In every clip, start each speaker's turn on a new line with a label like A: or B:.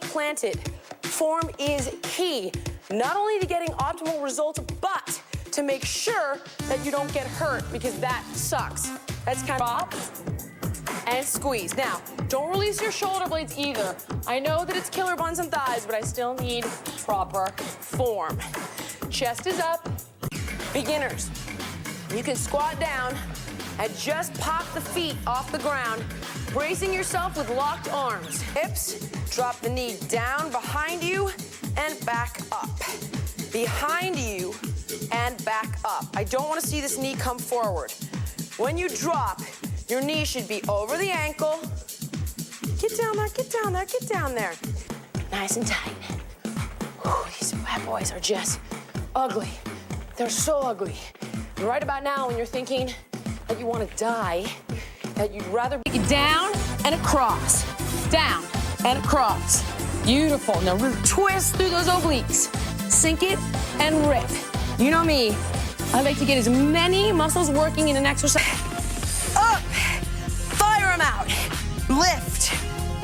A: planted. Form is key, not only to getting optimal results, but to make sure that you don't get hurt, because that sucks. That's kind of pop and squeeze. Now, don't release your shoulder blades either. I know that it's killer buns and thighs, but I still need proper form. Chest is up. Beginners, you can squat down and just pop the feet off the ground, bracing yourself with locked arms. Hips, drop the knee down behind you and back up. Behind you and back up. I don't want to see this knee come forward. When you drop, your knee should be over the ankle. Get down there, get down there, get down there. Nice and tight. Whew, these bad boys are just ugly. They're so ugly. And right about now, when you're thinking that you want to die, that you'd rather be down and across, down and across. Beautiful. Now twist through those obliques. Sink it and rip. You know me, I like to get as many muscles working in an exercise. Up, fire them out. Lift,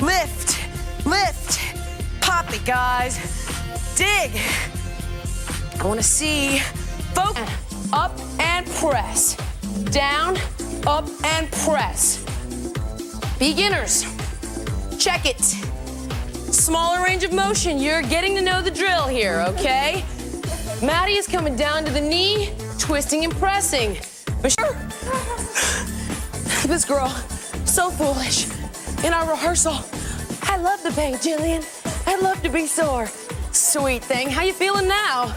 A: lift, lift. Pop it, guys. Dig. I want to see, focus. Up and press. Down, up and press. Beginners, check it. Smaller range of motion, you're getting to know the drill here, okay? Maddie is coming down to the knee, twisting and pressing. But sure, this girl, so foolish. In our rehearsal, I love the pain, Jillian. I love to be sore. Sweet thing, how you feeling now?